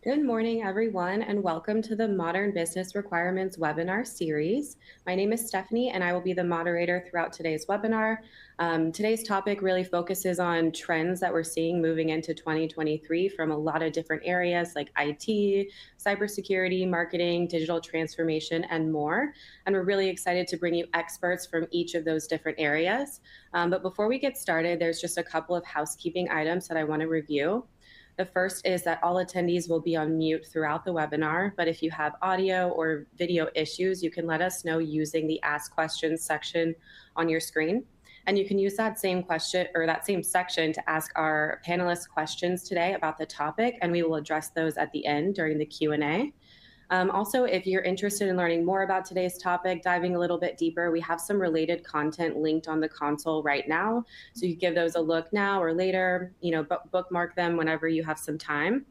Good morning, everyone, and welcome to the Modern Business Requirements webinar series. My name is Stephanie, and I will be the moderator throughout today's webinar. Today's topic really focuses on trends that we're seeing moving into 2023 from a lot of different areas like IT, cybersecurity, marketing, digital transformation, and more. And we're really excited to bring you experts from each of those different areas. But before we get started, there's just a couple of housekeeping items that I want to review. The first is that all attendees will be on mute throughout the webinar, but if you have audio or video issues, you can let us know using the Ask Questions section on your screen. And you can use that same question or that same section to ask our panelists questions today about the topic, and we will address those at the end during the Q&A. Also, if you're interested in learning more about today's topic, diving a little bit deeper, we have some related content linked on the console right now. So you give those a look now or later, bookmark them whenever you have some time.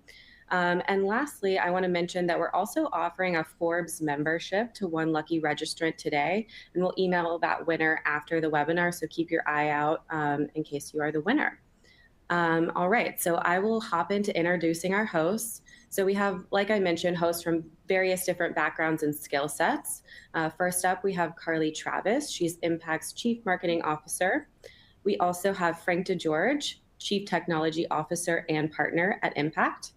And lastly, I want to mention that we're also offering a Forbes membership to one lucky registrant today, and we'll email that winner after the webinar, so keep your eye out in case you are the winner. All right, so I will hop into introducing our hosts. So we have, like I mentioned, hosts from various different backgrounds and skill sets. First up, we have Carly Travis. She's Impact's Chief Marketing Officer. We also have Frank DeGeorge, Chief Technology Officer and Partner at Impact.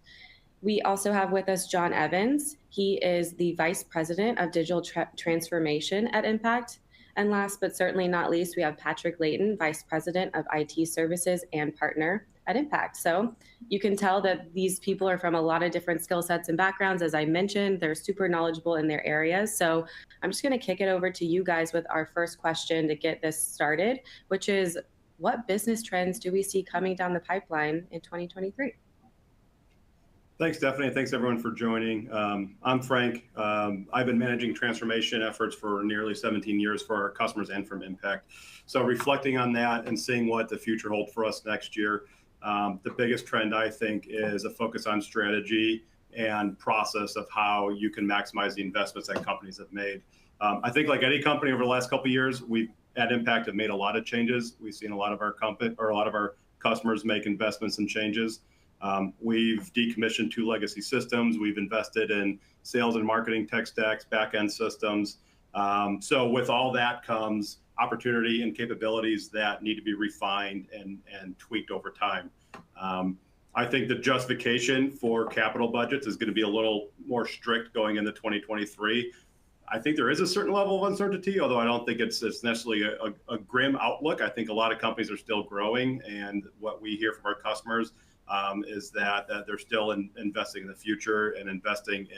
We also have with us John Evans. He is the Vice President of Digital Transformation at Impact. And last but certainly not least, we have Patrick Layton, Vice President of IT Services and Partner at Impact. So you can tell that these people are from a lot of different skill sets and backgrounds. As I mentioned, they're super knowledgeable in their areas. So I'm just going to kick it over to you guys with our first question to get this started, which is, what business trends do we see coming down the pipeline in 2023? Thanks, Stephanie. Thanks, everyone, for joining. I'm Frank. I've been managing transformation efforts for nearly 17 years for our customers and from Impact. So reflecting on that and seeing what the future holds for us next year, the biggest trend, I think, is a focus on strategy and process of how you can maximize the investments that companies have made. I think, like any company over the last couple of years, we at Impact have made a lot of changes. We've seen a lot of our customers make investments and changes. We've decommissioned 2 legacy systems. We've invested in sales and marketing tech stacks, back-end systems. So with all that comes opportunity and capabilities that need to be refined and tweaked over time. I think the justification for capital budgets is going to be a little more strict going into 2023. I think there is a certain level of uncertainty, although I don't think it's necessarily a grim outlook. I think a lot of companies are still growing, and what we hear from our customers is that they're still investing in the future and investing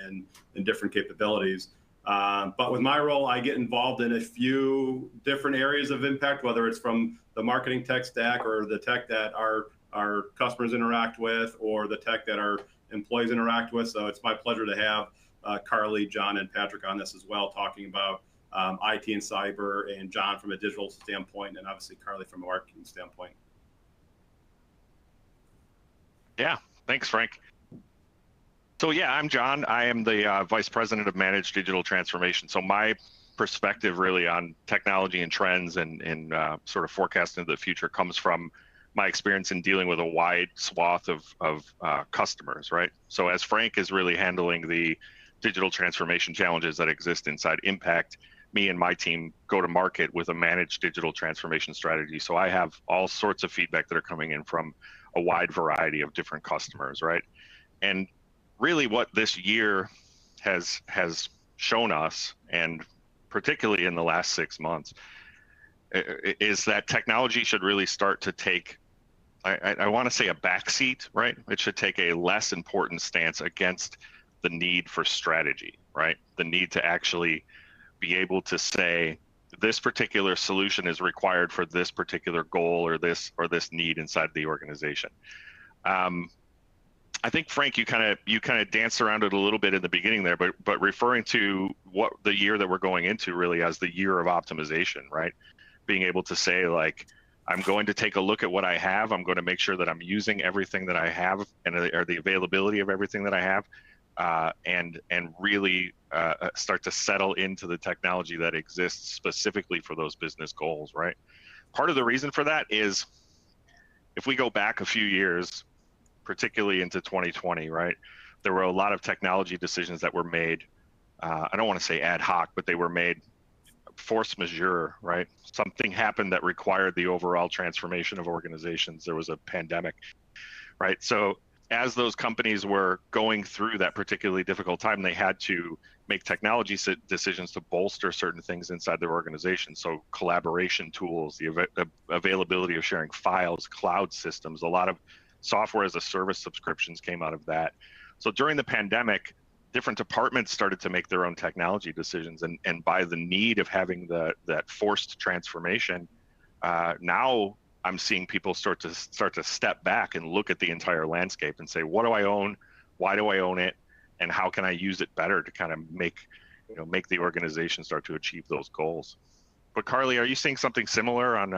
in different capabilities. But with my role, I get involved in a few different areas of impact, whether it's from the marketing tech stack or the tech that our customers interact with or the tech that our employees interact with. So it's my pleasure to have Carly, John, and Patrick on this as well, talking about IT and cyber, and John from a digital standpoint, and obviously Carly from a marketing standpoint. Yeah, thanks, Frank. So yeah, I'm John. I am the Vice President of Managed Digital Transformation. So my perspective really on technology and trends and sort of forecasting the future comes from my experience in dealing with a wide swath of customers, right? So as Frank is really handling the digital transformation challenges that exist inside Impact, me and my team go to market with a managed digital transformation strategy. So I have all sorts of feedback that are coming in from a wide variety of different customers, right? And really what this year has shown us, and particularly in the last 6 months, is that technology should really start to take, I want to say, a backseat, right? It should take a less important stance against the need for strategy, right? The need to actually be able to say, this particular solution is required for this particular goal or this need inside the organization. I think, Frank, you kind of danced around it a little bit in the beginning there, but referring to what the year that we're going into really as the year of optimization, right? Being able to say, like, I'm going to take a look at what I have. I'm going to make sure that I'm using everything that I have or the availability of everything that I have, and really start to settle into the technology that exists specifically for those business goals, right? Part of the reason for that is, if we go back a few years, particularly into 2020, right? there were a lot of technology decisions that were made. I don't want to say ad hoc, but they were made force majeure, right? Something happened that required the overall transformation of organizations. There was a pandemic, right? So as those companies were going through that particularly difficult time, they had to make technology decisions to bolster certain things inside their organization. So collaboration tools, the availability of sharing files, cloud systems, a lot of software as a service subscriptions came out of that. So during the pandemic, different departments started to make their own technology decisions, and by the need of having that forced transformation, now I'm seeing people start to step back and look at the entire landscape and say, what do I own? Why do I own it? And how can I use it better to kind of make the organization start to achieve those goals? But Carly, are you seeing something similar on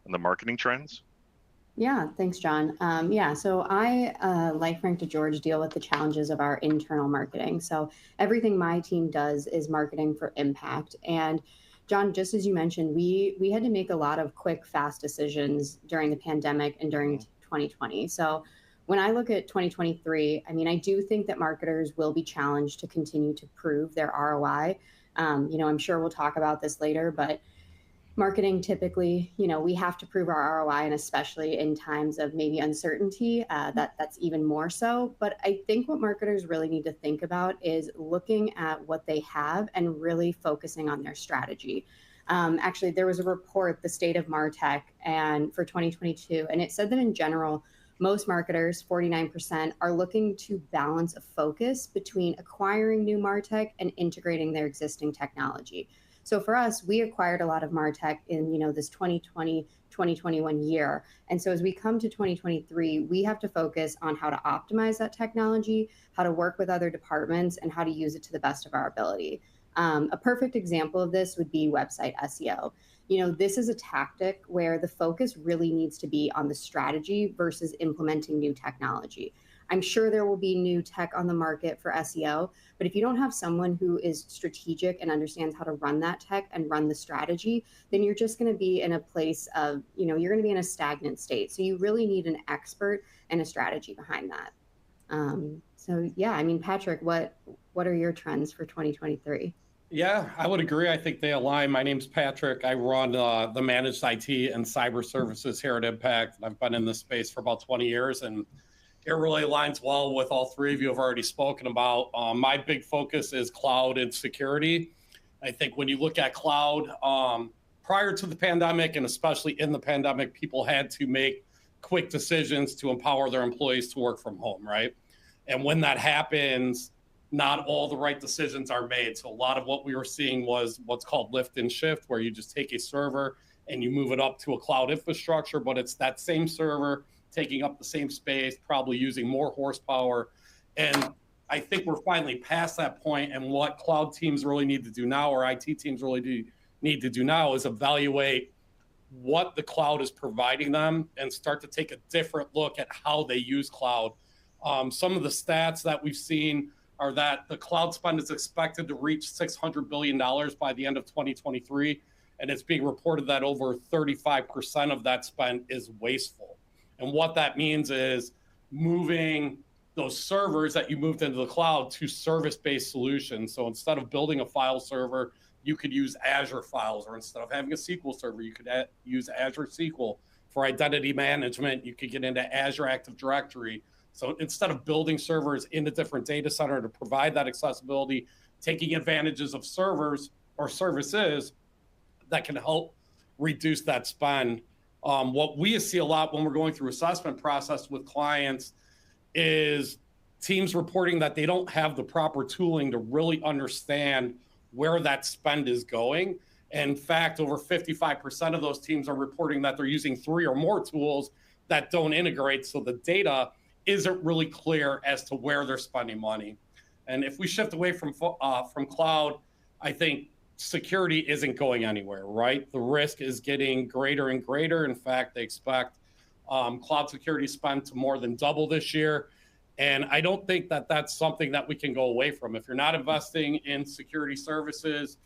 the marketing trends? Yeah, thanks, John. So I, like Frank DeGeorge, deal with the challenges of our internal marketing. So everything my team does is marketing for impact. And John, just as you mentioned, we had to make a lot of quick, fast decisions during the pandemic and during 2020. So when I look at 2023, I mean, I do think that marketers will be challenged to continue to prove their ROI. I'm sure we'll talk about this later, but marketing typically, we have to prove our ROI, and especially in times of maybe uncertainty, that's even more so. But I think what marketers really need to think about is looking at what they have and really focusing on their strategy. Actually, there was a report, the State of MarTech, and for 2022, and it said that in general, most marketers, 49%, are looking to balance a focus between acquiring new MarTech and integrating their existing technology. So for us, we acquired a lot of MarTech in, this 2020, 2021 year. And so as we come to 2023, we have to focus on how to optimize that technology, how to work with other departments, and how to use it to the best of our ability. A perfect example of this would be website SEO. This is a tactic where the focus really needs to be on the strategy versus implementing new technology. I'm sure there will be new tech on the market for SEO, but if you don't have someone who is strategic and understands how to run that tech and run the strategy, then you're just going to be in a place of, you're going to be in a stagnant state. So you really need an expert and a strategy behind that. Patrick, what are your trends for 2023? Yeah, I would agree. I think they align. My name's Patrick. I run the managed IT and cyber services here at Impact. I've been in this space for about 20 years, and it really aligns well with all three of you have already spoken about. My big focus is cloud and security. I think when you look at cloud, prior to the pandemic, and especially in the pandemic, people had to make quick decisions to empower their employees to work from home, right? And when that happens, not all the right decisions are made. So a lot of what we were seeing was what's called lift and shift, where you just take a server and you move it up to a cloud infrastructure, but it's that same server taking up the same space, probably using more horsepower. And I think we're finally past that point. And what cloud teams really need to do now, or IT teams really need to do now, is evaluate what the cloud is providing them and start to take a different look at how they use cloud. Some of the stats that we've seen are that the cloud spend is expected to reach $600 billion by the end of 2023. And it's being reported that over 35% of that spend is wasteful. And what that means is moving those servers that you moved into the cloud to service-based solutions. So instead of building a file server, you could use Azure Files, or instead of having a SQL server, you could use Azure SQL. For identity management, you could get into Azure Active Directory. So instead of building servers in a different data center to provide that accessibility, taking advantages of servers or services that can help reduce that spend. What we see a lot when we're going through assessment process with clients is teams reporting that they don't have the proper tooling to really understand where that spend is going. In fact, over 55% of those teams are reporting that they're using 3 or more tools that don't integrate, so the data isn't really clear as to where they're spending money. And if we shift away from cloud, I think security isn't going anywhere, right? The risk is getting greater and greater. In fact, they expect cloud security spend to more than double this year. And I don't think that that's something that we can go away from. If you're not investing in security services,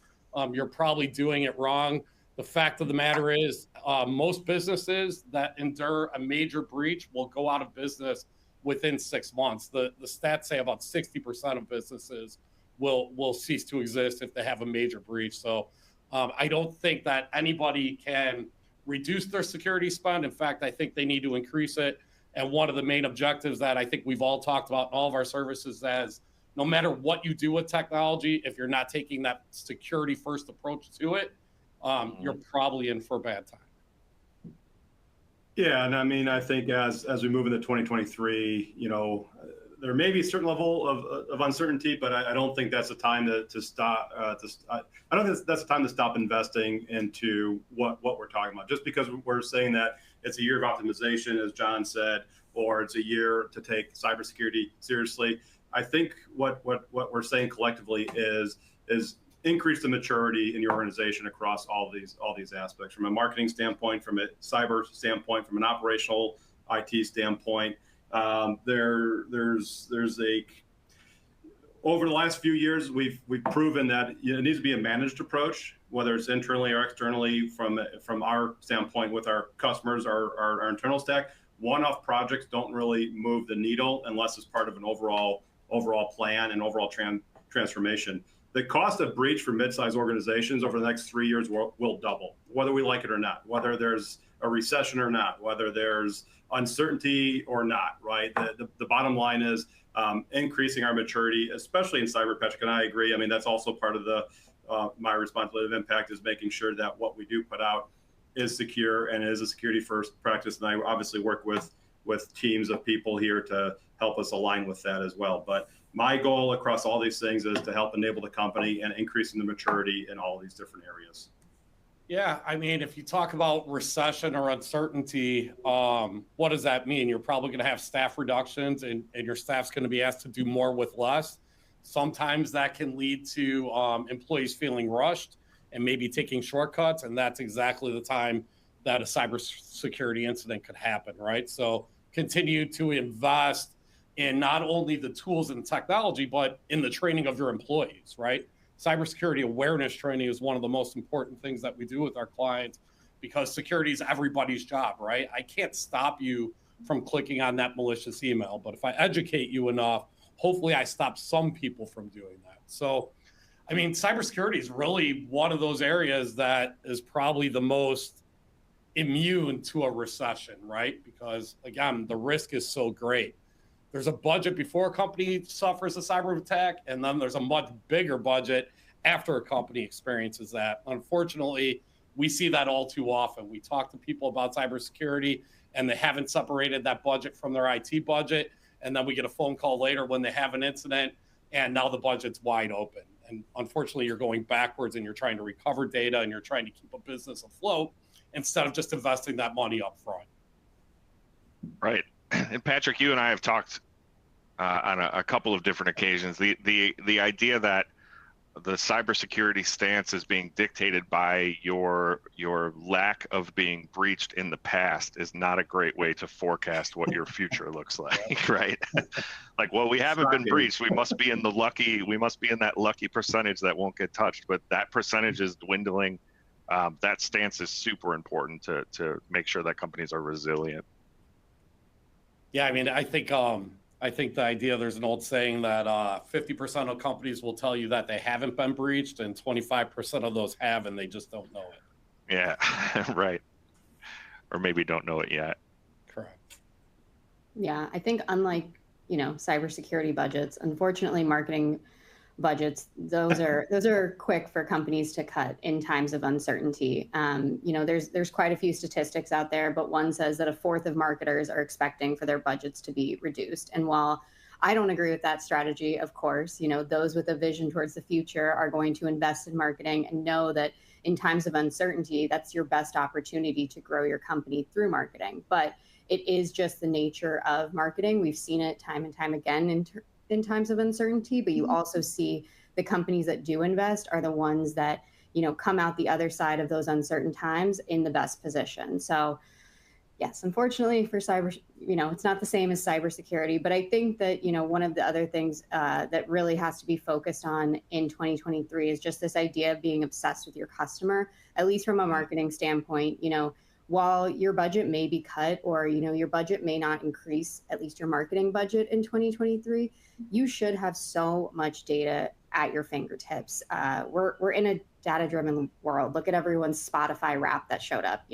you're probably doing it wrong. The fact of the matter is most businesses that endure a major breach will go out of business within 6 months. The stats say about 60% of businesses will cease to exist if they have a major breach. So I don't think that anybody can reduce their security spend. In fact, I think they need to increase it. And one of the main objectives that I think we've all talked about in all of our services is no matter what you do with technology, if you're not taking that security first approach to it, you're probably in for a bad time. Yeah, and I mean, I think as we move into 2023, there may be a certain level of uncertainty, but I don't think that's the time to stop. I don't think that's the time to stop investing into what we're talking about. Just because we're saying that it's a year of optimization, as John said, or it's a year to take cybersecurity seriously. I think what we're saying collectively is increase the maturity in your organization across all these aspects, from a marketing standpoint, from a cyber standpoint, from an operational IT standpoint. There's over the last few years, we've proven that it needs to be a managed approach, whether it's internally or externally. From our standpoint with our customers, our internal stack, one-off projects don't really move the needle unless it's part of an overall plan and overall transformation. The cost of breach for mid-sized organizations over the next 3 years will double, whether we like it or not, whether there's a recession or not, whether there's uncertainty or not, right? The bottom line is increasing our maturity, especially in cyber. Patrick and I agree. I mean, that's also part of my responsibility of impact, is making sure that what we do put out is secure and is a security first practice. And I obviously work with teams of people here to help us align with that as well. But my goal across all these things is to help enable the company and increasing the maturity in all these different areas. Yeah, I mean, if you talk about recession or uncertainty, what does that mean? You're probably going to have staff reductions, and your staff's going to be asked to do more with less. Sometimes that can lead to employees feeling rushed and maybe taking shortcuts, and that's exactly the time that a cybersecurity incident could happen, right? So continue to invest in not only the tools and technology, but in the training of your employees, right? Cybersecurity awareness training is one of the most important things that we do with our clients, because security is everybody's job, right? I can't stop you from clicking on that malicious email, but if I educate you enough, hopefully I stop some people from doing that. So, I mean, cybersecurity is really one of those areas that is probably the most immune to a recession, right? Because again, the risk is so great. There's a budget before a company suffers a cyber attack, and then there's a much bigger budget after a company experiences that. Unfortunately, we see that all too often. We talk to people about cybersecurity, and they haven't separated that budget from their IT budget, and then we get a phone call later when they have an incident, and now the budget's wide open. And unfortunately, you're going backwards, and you're trying to recover data, and you're trying to keep a business afloat instead of just investing that money up front. Right. And Patrick, you and I have talked on a couple of different occasions. The idea that the cybersecurity stance is being dictated by your lack of being breached in the past is not a great way to forecast what your future looks like, right? Like, well, we haven't been breached. We must be in that lucky percentage that won't get touched, but that percentage is dwindling. That stance is super important to make sure that companies are resilient. Yeah, I mean, I think the idea, there's an old saying that 50% of companies will tell you that they haven't been breached, and 25% of those have, and they just don't know it. Yeah, right. Or maybe don't know it yet. Correct. Yeah, I think unlike, cybersecurity budgets, unfortunately, marketing budgets, those are quick for companies to cut in times of uncertainty. There's quite a few statistics out there, but one says that a fourth of marketers are expecting for their budgets to be reduced. And while I don't agree with that strategy, of course, those with a vision towards the future are going to invest in marketing and know that in times of uncertainty, that's your best opportunity to grow your company through marketing. But it is just the nature of marketing. We've seen it time and time again in times of uncertainty, but you also see the companies that do invest are the ones that, come out the other side of those uncertain times in the best position. So yes, unfortunately for cyber, it's not the same as cybersecurity, but I think that, one of the other things that really has to be focused on in 2023 is just this idea of being obsessed with your customer, at least from a marketing standpoint. while your budget may be cut, or your budget may not increase, at least your marketing budget in 2023, you should have so much data at your fingertips. We're in a data-driven world. Look at everyone's Spotify rap that showed up.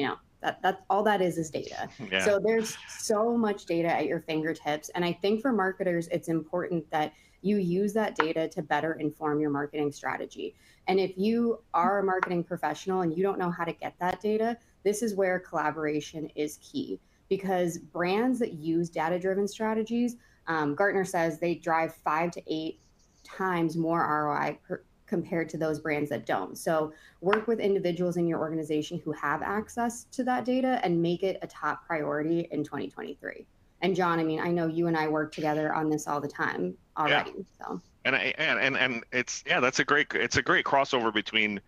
That's all that is data. Yeah. So there's so much data at your fingertips, and I think for marketers, it's important that you use that data to better inform your marketing strategy. And if you are a marketing professional and you don't know how to get that data, this is where collaboration is key, because brands that use data-driven strategies, Gartner says they drive 5 to 8 times more ROI compared to those brands that don't. So work with individuals in your organization who have access to that data and make it a top priority in 2023. And John, I mean, I know you and I work together on this all the time already. Yeah. So. And that's a great crossover between,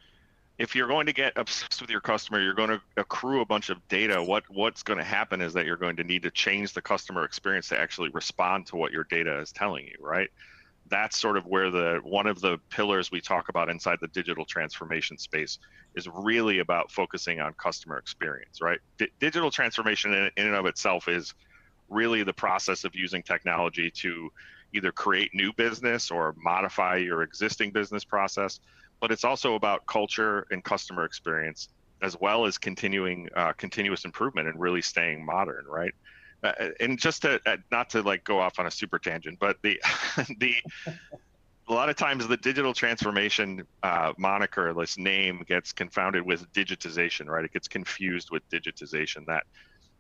if you're going to get obsessed with your customer, you're going to accrue a bunch of data. What's going to happen is that you're going to need to change the customer experience to actually respond to what your data is telling you, right? That's sort of where one of the pillars we talk about inside the digital transformation space is really about focusing on customer experience, right? Digital transformation in and of itself is really the process of using technology to either create new business or modify your existing business process. But it's also about culture and customer experience, as well as continuous improvement and really staying modern, right? And just to not to like go off on a super tangent, but a lot of times the digital transformation moniker, this name, gets confounded with digitization, right? It gets confused with digitization. That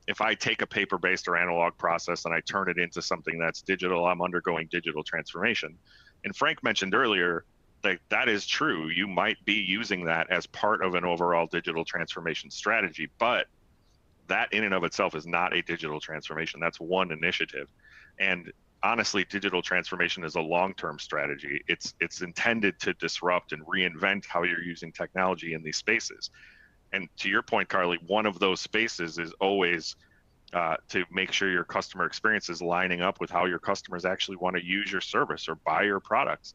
if I take a paper-based or analog process and I turn it into something that's digital, I'm undergoing digital transformation. And Frank mentioned earlier that is true. You might be using that as part of an overall digital transformation strategy, but that in and of itself is not a digital transformation. That's one initiative. And honestly, digital transformation is a long-term strategy. It's intended to disrupt and reinvent how you're using technology in these spaces. And to your point, Carly, one of those spaces is always to make sure your customer experience is lining up with how your customers actually want to use your service or buy your products.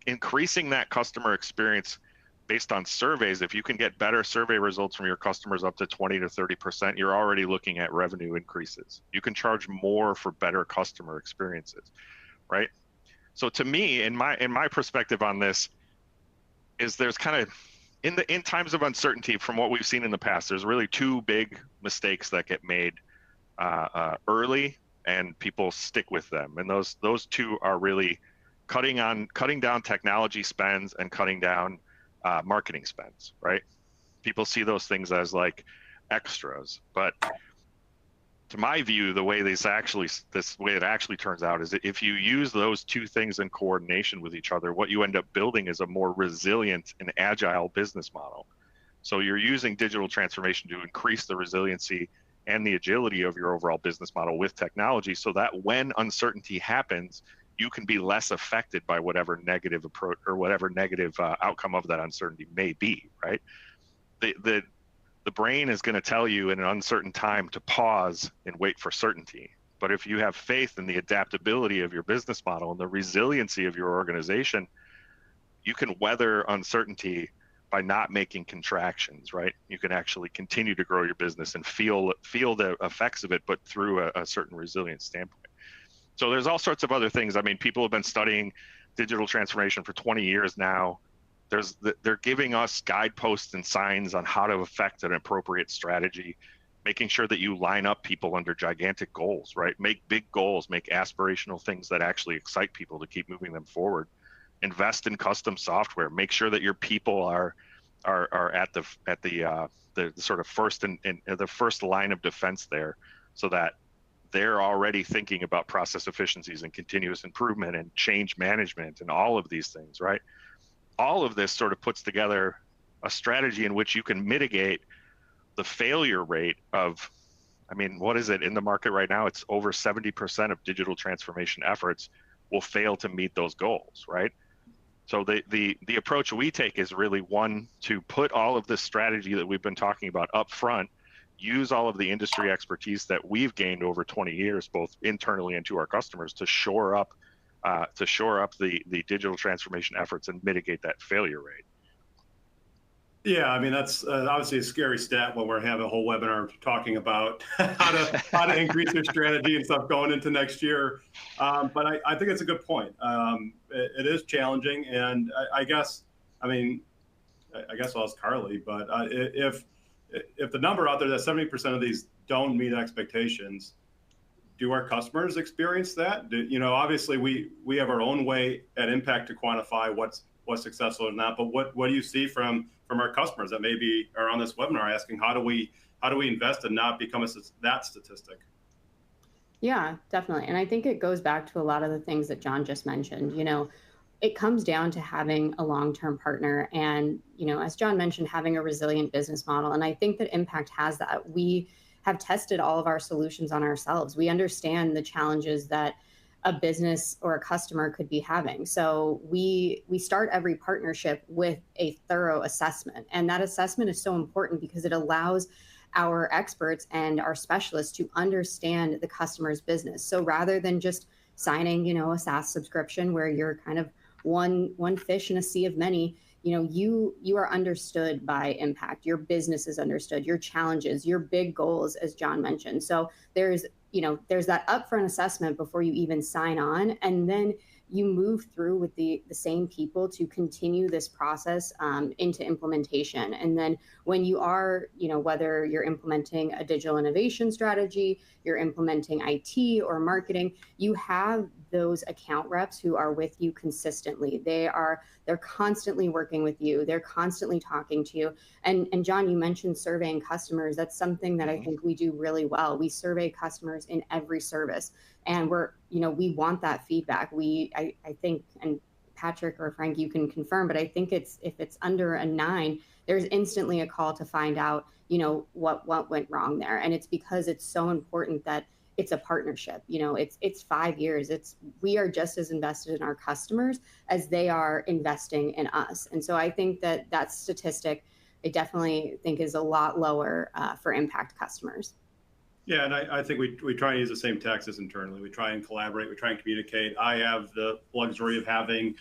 Increasing that customer experience based on surveys, if you can get better survey results from your customers up to 20 to 30%, you're already looking at revenue increases. You can charge more for better customer experiences, right? So to me, in my perspective on this, is there's kind of, in times of uncertainty, from what we've seen in the past, there's really two big mistakes that get made early, and people stick with them. And those two are really cutting down technology spends and cutting down marketing spends, right? People see those things as like extras, but to my view, the way it actually turns out is that if you use those two things in coordination with each other, what you end up building is a more resilient and agile business model. So you're using digital transformation to increase the resiliency and the agility of your overall business model with technology, so that when uncertainty happens, you can be less affected by whatever negative approach or whatever negative outcome of that uncertainty may be, right? The brain is going to tell you in an uncertain time to pause and wait for certainty. But if you have faith in the adaptability of your business model and the resiliency of your organization, you can weather uncertainty by not making contractions, right? You can actually continue to grow your business and feel the effects of it, but through a certain resilience standpoint. So there's all sorts of other things. I mean, people have been studying digital transformation for 20 years now. They're giving us guideposts and signs on how to affect an appropriate strategy, making sure that you line up people under gigantic goals, right? Make big goals, make aspirational things that actually excite people to keep moving them forward. Invest in custom software. Make sure that your people are at the sort of first and the first line of defense there, so that they're already thinking about process efficiencies and continuous improvement and change management and all of these things, right? All of this sort of puts together a strategy in which you can mitigate the failure rate of, I mean, what is it in the market right now? It's over 70% of digital transformation efforts will fail to meet those goals, right? So the approach we take is really one to put all of this strategy that we've been talking about up front, use all of the industry expertise that we've gained over 20 years, both internally and to our customers, to shore up the digital transformation efforts and mitigate that failure rate. Yeah, I mean, that's obviously a scary stat when we're having a whole webinar talking about how to increase your strategy and stuff going into next year. But I think it's a good point. It is challenging, and I guess, I mean, I guess I'll ask Carly, but if the number out there that 70% of these don't meet expectations, do our customers experience that? Obviously we have our own way at Impact to quantify what's successful or not. But what do you see from our customers that maybe are on this webinar asking how do we invest and not become that statistic? Yeah, definitely. And I think it goes back to a lot of the things that John just mentioned. It comes down to having a long-term partner and, as John mentioned, having a resilient business model. And I think that Impact has that. We have tested all of our solutions on ourselves. We understand the challenges that a business or a customer could be having. So we start every partnership with a thorough assessment. And that assessment is so important because it allows our experts and our specialists to understand the customer's business. So rather than just signing, a SaaS subscription where you're kind of one fish in a sea of many, you are understood by Impact. Your business is understood, your challenges, your big goals, as John mentioned. So there's that upfront assessment before you even sign on, and then you move through with the same people to continue this process into implementation. And then when you are, whether you're implementing a digital innovation strategy, you're implementing IT or marketing, you have those account reps who are with you consistently. They're constantly working with you. They're constantly talking to you. And John, you mentioned surveying customers. That's something that I think we do really well. We survey customers in every service, and we want that feedback. I think, and Patrick or Frank, you can confirm, but I think if it's under a 9, there's instantly a call to find out, what went wrong there. And it's because it's so important that it's a partnership. It's 5 years. We are just as invested in our customers as they are investing in us. And so I think that statistic, I definitely think, is a lot lower for Impact customers. Yeah, and I think we try and use the same taxes internally. We try and collaborate. We try and communicate. I have the luxury of having,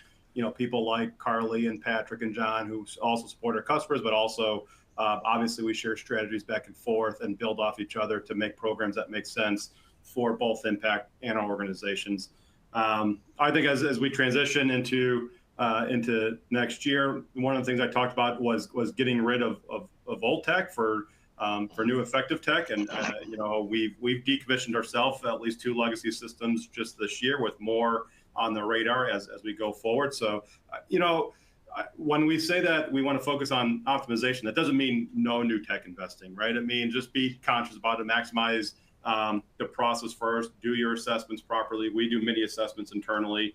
people like Carly and Patrick and John who also support our customers, but also obviously we share strategies back and forth and build off each other to make programs that make sense for both Impact and our organizations. I think as we transition into next year, one of the things I talked about was getting rid of old tech for new effective tech. And, we've decommissioned ourselves at least 2 legacy systems just this year, with more on the radar as we go forward. So, when we say that we want to focus on optimization, that doesn't mean no new tech investing, right? It means just be conscious about it, maximize the process first, do your assessments properly. We do many assessments internally,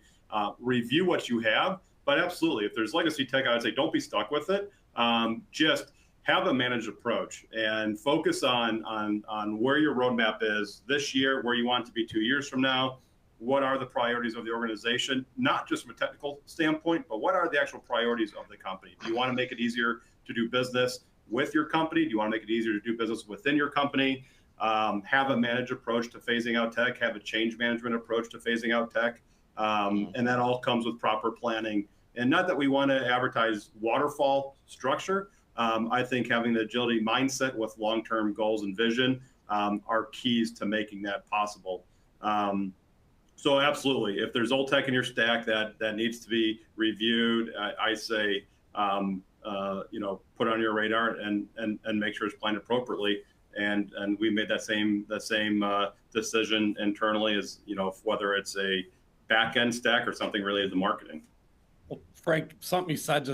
review what you have. But absolutely, if there's legacy tech, I would say don't be stuck with it. Just have a managed approach and focus on where your roadmap is this year, where you want to be 2 years from now. What are the priorities of the organization, not just from a technical standpoint, but what are the actual priorities of the company? Do you want to make it easier to do business with your company? Do you want to make it easier to do business within your company? Have a managed approach to phasing out tech, have a change management approach to phasing out tech. And that all comes with proper planning. And not that we want to advertise waterfall structure. I think having the agility mindset with long-term goals and vision are keys to making that possible. So absolutely, if there's old tech in your stack that needs to be reviewed, I say, put it on your radar and make sure it's planned appropriately. And we made that same decision internally, as whether it's a back end stack or something related to marketing. Well, Frank, something you said,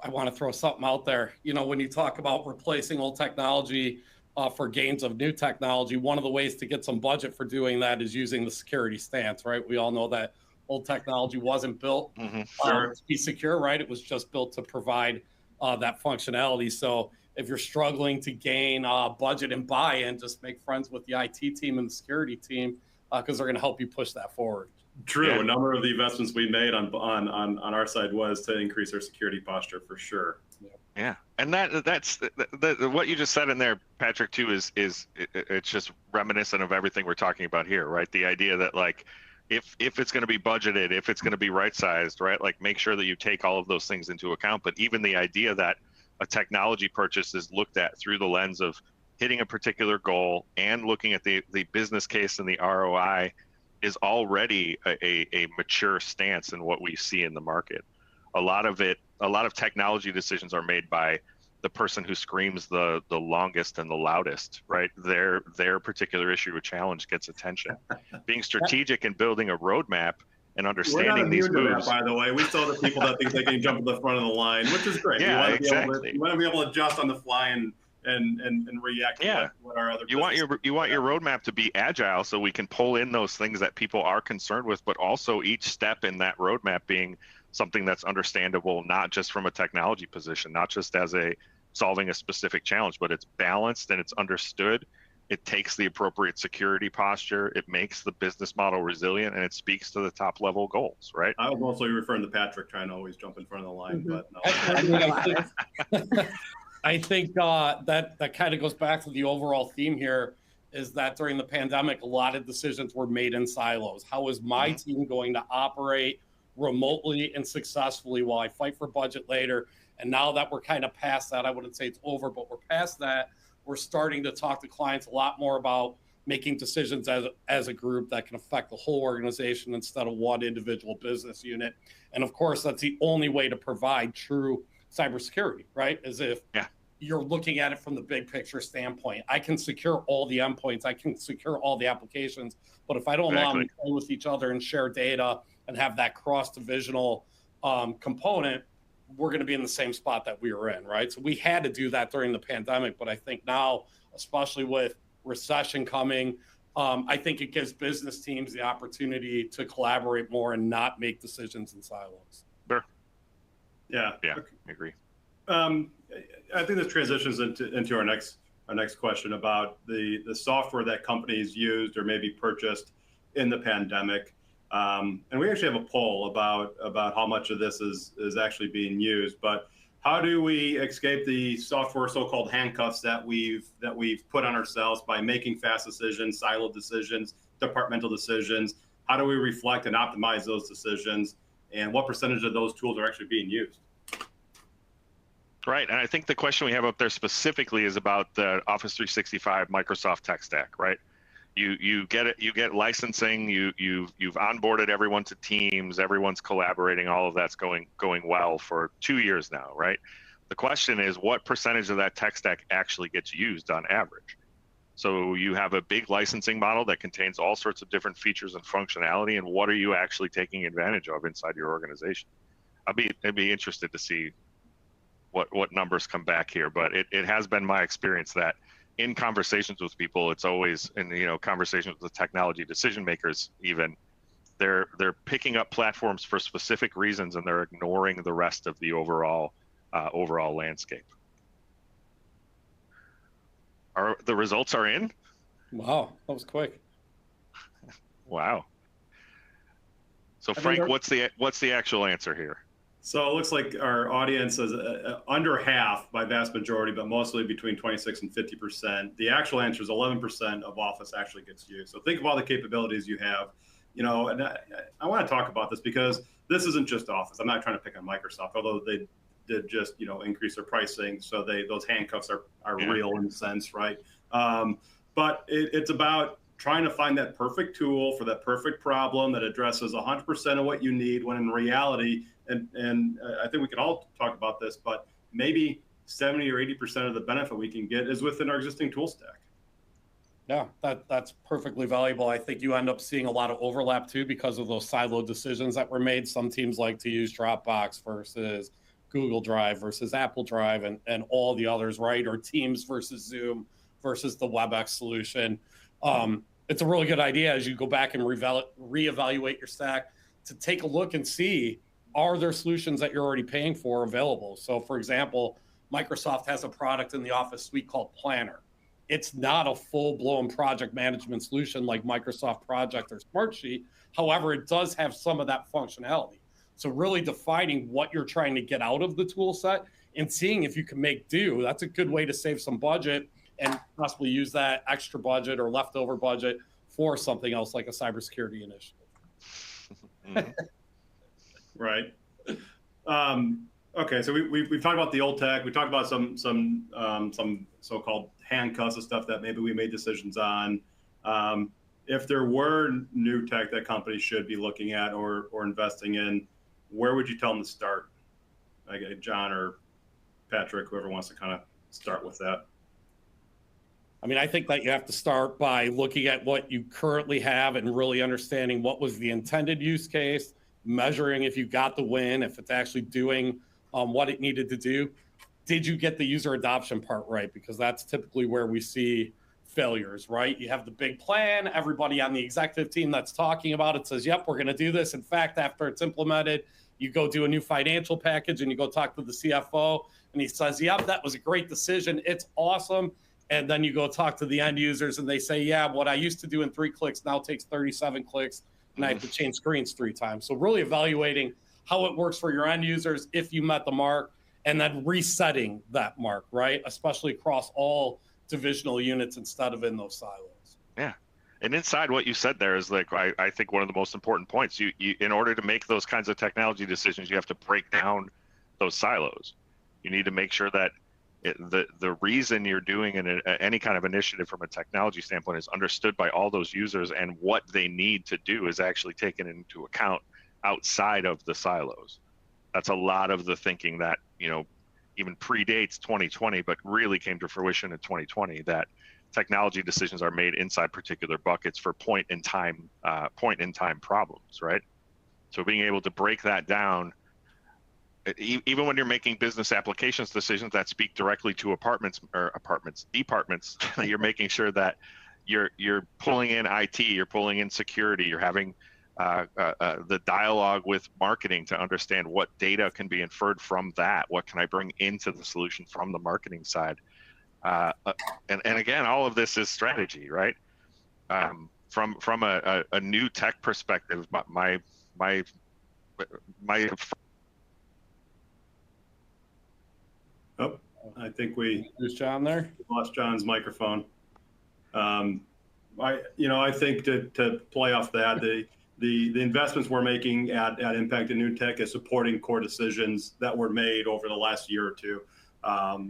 I want to throw something out there. When you talk about replacing old technology for gains of new technology, one of the ways to get some budget for doing that is using the security stance, right? We all know that old technology wasn't built to be secure, right? It was just built to provide that functionality. So if you're struggling to gain budget and buy-in, just make friends with the IT team and the security team, because they're going to help you push that forward. True. Yeah. A number of the investments we made on our side was to increase our security posture for sure. Yeah, and that's what you just said in there, Patrick, too, is it's just reminiscent of everything we're talking about here, right? The idea that, like, if it's going to be budgeted, if it's going to be right-sized, right? Like, make sure that you take all of those things into account. But even the idea that a technology purchase is looked at through the lens of hitting a particular goal and looking at the business case and the ROI is already a mature stance in what we see in the market. A lot of technology decisions are made by the person who screams the longest and the loudest, right? Their particular issue or challenge gets attention. Being strategic and building a roadmap and understanding these moves. We're not immune to that, by the way. We still have the people that think they can jump to the front of the line, which is great. Yeah, we want to be able to adjust on the fly and react to what our other you want your roadmap to be agile so we can pull in those things that people are concerned with, but also each step in that roadmap being something that's understandable, not just from a technology position, not just as solving a specific challenge, but it's balanced and it's understood. It takes the appropriate security posture. It makes the business model resilient, and it speaks to the top level goals, right? I was mostly referring to Patrick trying to always jump in front of the line, but no. I think that kind of goes back to the overall theme here, is that during the pandemic, a lot of decisions were made in silos. How is my team going to operate remotely and successfully while I fight for budget later? And now that we're kind of past that, I wouldn't say it's over, but we're past that. We're starting to talk to clients a lot more about making decisions as a group that can affect the whole organization instead of one individual business unit. And of course, that's the only way to provide true cybersecurity, right? Is if you're looking at it from the big picture standpoint. I can secure all the endpoints, I can secure all the applications, but if I don't allow them to play with each other and share data and have that cross-divisional component, we're going to be in the same spot that we were in, right? So we had to do that during the pandemic, but I think now, especially with recession coming, I think it gives business teams the opportunity to collaborate more and not make decisions in silos. Sure. Yeah, I agree. I think this transitions into our next question about the software that companies used or maybe purchased in the pandemic. And we actually have a poll about how much of this is actually being used. But how do we escape the software so-called handcuffs that we've put on ourselves by making fast decisions, siloed decisions, departmental decisions? How do we reflect and optimize those decisions? And what percentage of those tools are actually being used? Right, and I think the question we have up there specifically is about the Office 365 Microsoft tech stack, right? You get it, you get licensing, you've onboarded everyone to Teams, everyone's collaborating, all of that's going well for 2 years now, right? The question is, what percentage of that tech stack actually gets used on average? So you have a big licensing model that contains all sorts of different features and functionality, and what are you actually taking advantage of inside your organization? I'd be interested to see what numbers come back here, but it has been my experience that in conversations with people, it's always in conversations with the technology decision makers, even they're picking up platforms for specific reasons and they're ignoring the rest of the overall landscape. The results are in? Wow, that was quick. Wow. So Frank, what's the actual answer here? So it looks like our audience is under half by vast majority, but mostly between 26 and 50%. The actual answer is 11% of Office actually gets used. So think of all the capabilities you have, and I want to talk about this because this isn't just Office. I'm not trying to pick on Microsoft, although they did just, increase their pricing. So those handcuffs are real in a sense, right? But it's about trying to find that perfect tool for that perfect problem that addresses 100% of what you need, when in reality, and I think we can all talk about this, but maybe 70 or 80% of the benefit we can get is within our existing tool stack. Yeah, that's perfectly valuable. I think you end up seeing a lot of overlap too because of those siloed decisions that were made. Some teams like to use Dropbox versus Google Drive versus Apple Drive and all the others, right? Or Teams versus Zoom versus the WebEx solution. It's a really good idea as you go back and reevaluate your stack to take a look and see, are there solutions that you're already paying for available? So for example, Microsoft has a product in the Office suite called Planner. It's not a full-blown project management solution like Microsoft Project or Smartsheet. However, it does have some of that functionality. So really defining what you're trying to get out of the tool set and seeing if you can make do, that's a good way to save some budget and possibly use that extra budget or leftover budget for something else like a cybersecurity initiative. Right. Okay, so we've talked about the old tech. We talked about some so-called handcuffs and stuff that maybe we made decisions on. If there were new tech that companies should be looking at or investing in, where would you tell them to start? Like John or Patrick, whoever wants to kind of start with that. I mean, I think that you have to start by looking at what you currently have and really understanding what was the intended use case, measuring if you got the win, if it's actually doing what it needed to do. Did you get the user adoption part right? Because that's typically where we see failures, right? You have the big plan, everybody on the executive team that's talking about it says, yep, we're going to do this. In fact, after it's implemented, you go do a new financial package and you go talk to the CFO and he says, yep, that was a great decision. It's awesome. And then you go talk to the end users and they say, yeah, what I used to do in 3 clicks now takes 37 clicks and I have to change screens 3 times. So really evaluating how it works for your end users, if you met the mark, and then resetting that mark, right? Especially across all divisional units instead of in those silos. Yeah. And inside what you said there is like, I think one of the most important points. You in order to make those kinds of technology decisions, you have to break down those silos. You need to make sure that the reason you're doing any kind of initiative from a technology standpoint is understood by all those users, and what they need to do is actually taken into account outside of the silos. That's a lot of the thinking that, even predates 2020, but really came to fruition in 2020, that technology decisions are made inside particular buckets for point in time problems, right? So being able to break that down, even when you're making business applications decisions that speak directly to departments, you're making sure that you're pulling in IT, you're pulling in security, you're having the dialogue with marketing to understand what data can be inferred from that. What can I bring into the solution from the marketing side? And again, all of this is strategy, right? From a new tech perspective, my Oh, I think we John there? lost John's microphone. I think to play off that, the investments we're making at Impact and New Tech is supporting core decisions that were made over the last year or two.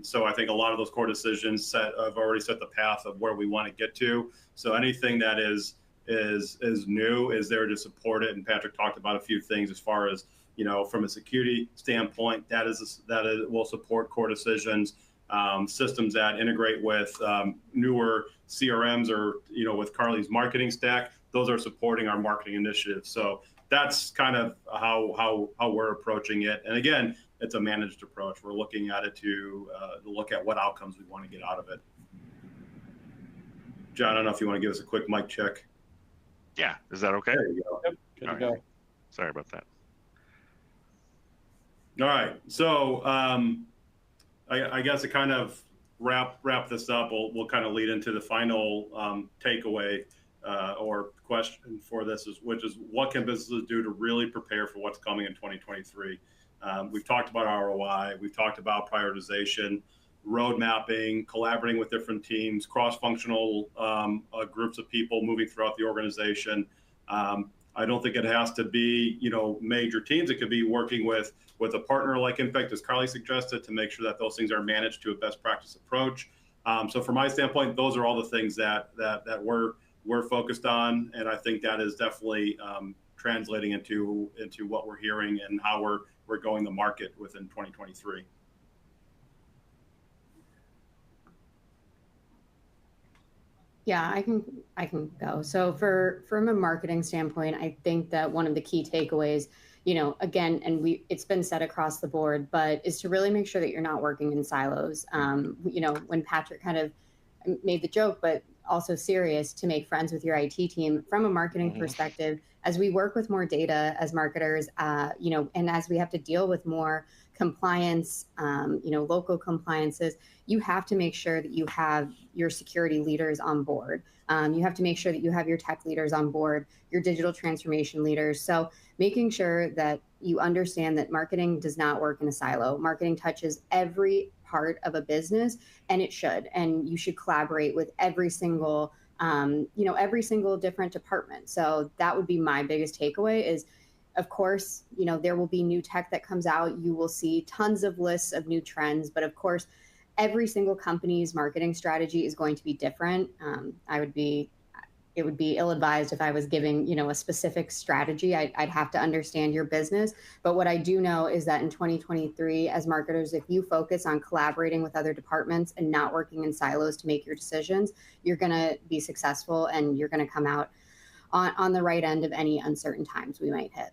So I think a lot of those core decisions have already set the path of where we want to get to. So anything that is new is there to support it. And Patrick talked about a few things as far as, from a security standpoint, that will support core decisions. Systems that integrate with newer CRMs or with Carly's marketing stack, those are supporting our marketing initiatives. So that's kind of how we're approaching it. And again, it's a managed approach. We're looking at it to look at what outcomes we want to get out of it. John, I don't know if you want to give us a quick mic check. Yeah, is that okay? There you go. Yep, good to go. Sorry about that. All right, so I guess to kind of wrap this up, we'll kind of lead into the final takeaway or question for this, which is what can businesses do to really prepare for what's coming in 2023? We've talked about ROI, we've talked about prioritization, road mapping, collaborating with different teams, cross-functional groups of people moving throughout the organization. I don't think it has to be, major teams. It could be working with a partner like Impact, as Carly suggested, to make sure that those things are managed to a best practice approach. So from my standpoint, those are all the things that we're focused on, and I think that is definitely translating into what we're hearing and how we're going to market within 2023. Yeah, I can go. So from a marketing standpoint, I think that one of the key takeaways, again, and it's been said across the board, but is to really make sure that you're not working in silos. When Patrick kind of made the joke, but also serious, to make friends with your IT team from a marketing perspective, as we work with more data as marketers, and as we have to deal with more compliance, local compliances, you have to make sure that you have your security leaders on board. You have to make sure that you have your tech leaders on board, your digital transformation leaders. So making sure that you understand that marketing does not work in a silo. Marketing touches every part of a business, and it should. And you should collaborate with every single different department. So that would be my biggest takeaway is Of course, there will be new tech that comes out. You will see tons of lists of new trends, but of course, every single company's marketing strategy is going to be different. It would be ill-advised if I was giving, a specific strategy. I'd have to understand your business. But what I do know is that in 2023, as marketers, if you focus on collaborating with other departments and not working in silos to make your decisions, you're going to be successful and you're going to come out on the right end of any uncertain times we might hit.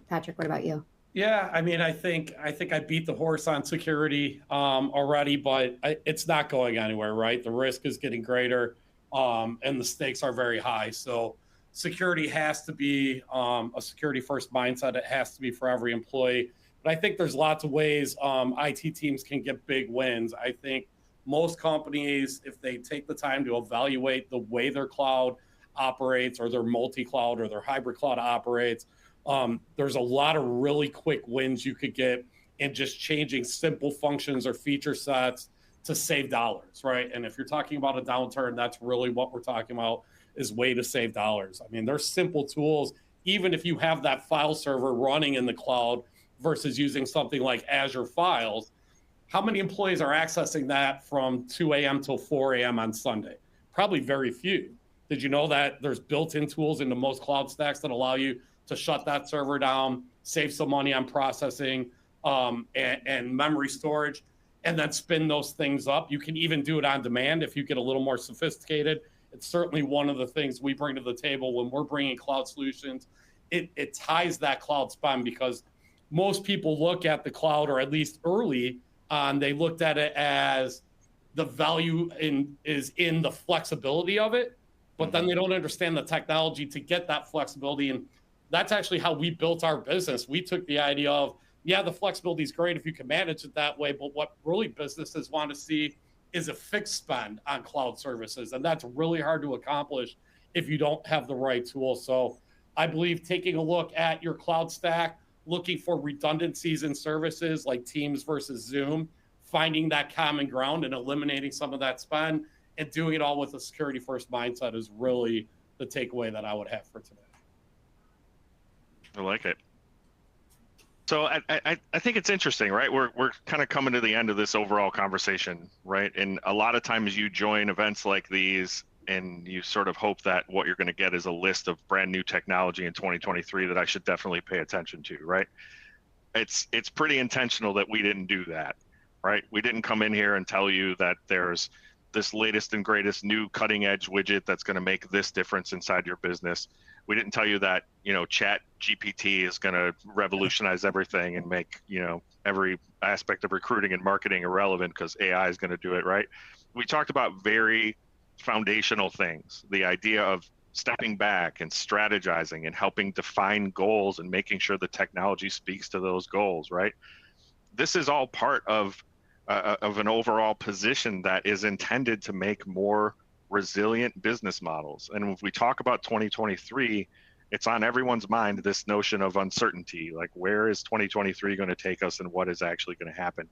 Patrick, what about you? Yeah, I mean, I think I beat the horse on security already, but it's not going anywhere, right? The risk is getting greater. And the stakes are very high. So security has to be a security first mindset. It has to be for every employee. But I think there's lots of ways IT teams can get big wins. I think most companies, if they take the time to evaluate the way their cloud operates or their multi-cloud or their hybrid cloud operates, there's a lot of really quick wins you could get in just changing simple functions or feature sets to save dollars, right? And if you're talking about a downturn, that's really what we're talking about, is way to save dollars. I mean, there's simple tools, even if you have that file server running in the cloud versus using something like Azure Files, how many employees are accessing that from 2 a.m. till 4 a.m. on Sunday? Probably very few. Did you know that there's built-in tools into most cloud stacks that allow you to shut that server down, save some money on processing and memory storage, and then spin those things up? You can even do it on demand if you get a little more sophisticated. It's certainly one of the things we bring to the table when we're bringing cloud solutions. It ties that cloud spend, because most people look at the cloud, or at least early on, they looked at it as the value is in the flexibility of it, but then they don't understand the technology to get that flexibility. And that's actually how we built our business. We took the idea of, yeah, the flexibility is great if you can manage it that way, but what really businesses want to see is a fixed spend on cloud services. And that's really hard to accomplish if you don't have the right tools. So I believe taking a look at your cloud stack, looking for redundancies in services like Teams versus Zoom, finding that common ground and eliminating some of that spend, and doing it all with a security first mindset is really the takeaway that I would have for today. I like it. So I think it's interesting, right? We're kind of coming to the end of this overall conversation, right? And a lot of times you join events like these and you sort of hope that what you're going to get is a list of brand new technology in 2023 that I should definitely pay attention to, right? It's pretty intentional that we didn't do that, right? We didn't come in here and tell you that there's this latest and greatest new cutting edge widget that's going to make this difference inside your business. We didn't tell you that, Chat GPT is going to revolutionize everything and make, every aspect of recruiting and marketing irrelevant because AI is going to do it, right? We talked about very foundational things, the idea of stepping back and strategizing and helping define goals and making sure the technology speaks to those goals, right? This is all part of an overall position that is intended to make more resilient business models. And if we talk about 2023, it's on everyone's mind, this notion of uncertainty, like where is 2023 going to take us and what is actually going to happen?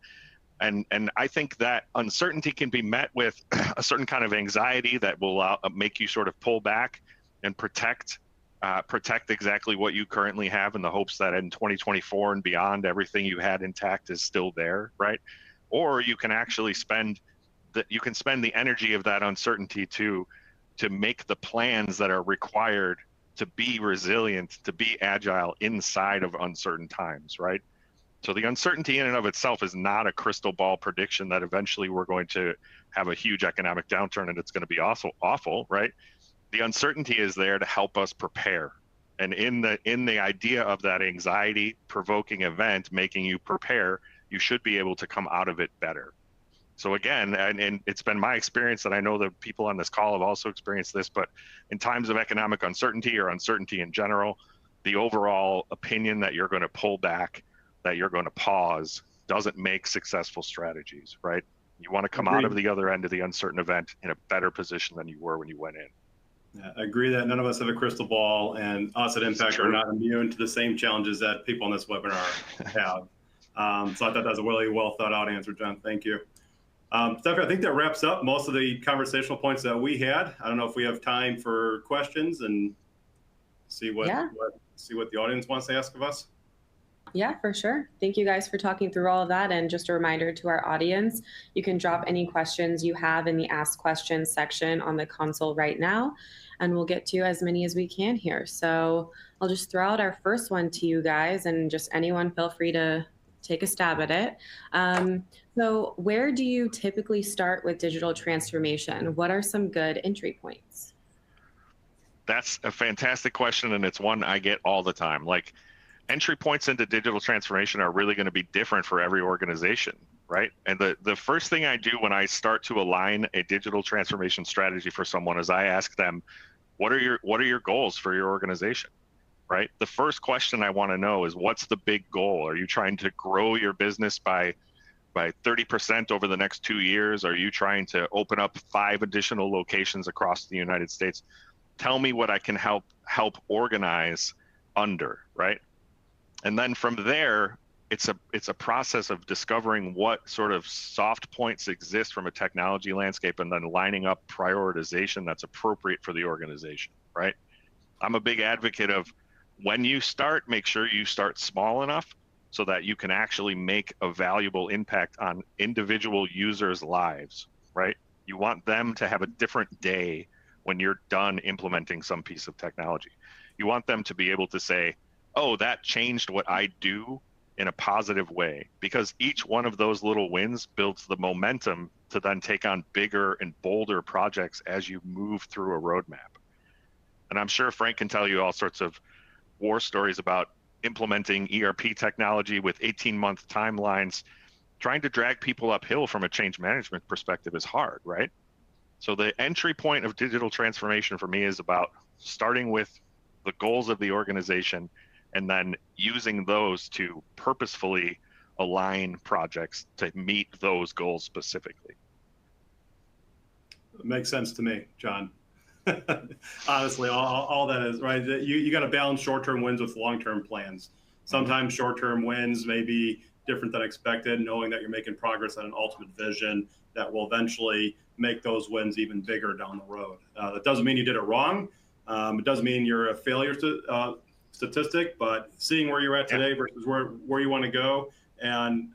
And I think that uncertainty can be met with a certain kind of anxiety that will make you sort of pull back and protect exactly what you currently have in the hopes that in 2024 and beyond, everything you had intact is still there, right? Or you can actually spend the energy of that uncertainty to make the plans that are required to be resilient, to be agile inside of uncertain times, right? So the uncertainty in and of itself is not a crystal ball prediction that eventually we're going to have a huge economic downturn and it's going to be awful, right? The uncertainty is there to help us prepare. And in the idea of that anxiety provoking event making you prepare, you should be able to come out of it better. So again, and it's been my experience that I know the people on this call have also experienced this, but in times of economic uncertainty or uncertainty in general, the overall opinion that you're going to pull back, that you're going to pause, doesn't make successful strategies, right? You want to come out of the other end of the uncertain event in a better position than you were when you went in. Yeah, I agree that none of us have a crystal ball, and us at Impact are not immune to the same challenges that people on this webinar have. So I thought that was a really well thought out answer, John. Thank you. Stephanie, I think that wraps up most of the conversational points that we had. I don't know if we have time for questions and see what see what the audience wants to ask of us. Yeah, for sure. Thank you guys for talking through all of that. And just a reminder to our audience, you can drop any questions you have in the Ask Questions section on the console right now, and we'll get to as many as we can here. So I'll just throw out our first one to you guys, and just anyone feel free to take a stab at it. So where do you typically start with digital transformation? What are some good entry points? That's a fantastic question, and it's one I get all the time. Like, entry points into digital transformation are really going to be different for every organization, right? And the first thing I do when I start to align a digital transformation strategy for someone is I ask them, what are your goals for your organization, right? The first question I want to know is, what's the big goal? Are you trying to grow your business by 30% over the next 2 years? Are you trying to open up 5 additional locations across the United States? Tell me what I can help organize under, right? And then from there, it's a process of discovering what sort of soft points exist from a technology landscape, and then lining up prioritization that's appropriate for the organization, right? I'm a big advocate of, when you start, make sure you start small enough so that you can actually make a valuable impact on individual users' lives, right? You want them to have a different day when you're done implementing some piece of technology. You want them to be able to say, oh, that changed what I do in a positive way, because each one of those little wins builds the momentum to then take on bigger and bolder projects as you move through a roadmap. And I'm sure Frank can tell you all sorts of war stories about implementing ERP technology with 18-month timelines. Trying to drag people uphill from a change management perspective is hard, right? So the entry point of digital transformation for me is about starting with the goals of the organization, and then using those to purposefully align projects to meet those goals specifically. It makes sense to me, John. Honestly, all that is, right? You got to balance short-term wins with long-term plans. Sometimes short-term wins may be different than expected, knowing that you're making progress on an ultimate vision that will eventually make those wins even bigger down the road. That doesn't mean you did it wrong. It doesn't mean you're a failure statistic, but seeing where you're at today versus where you want to go, and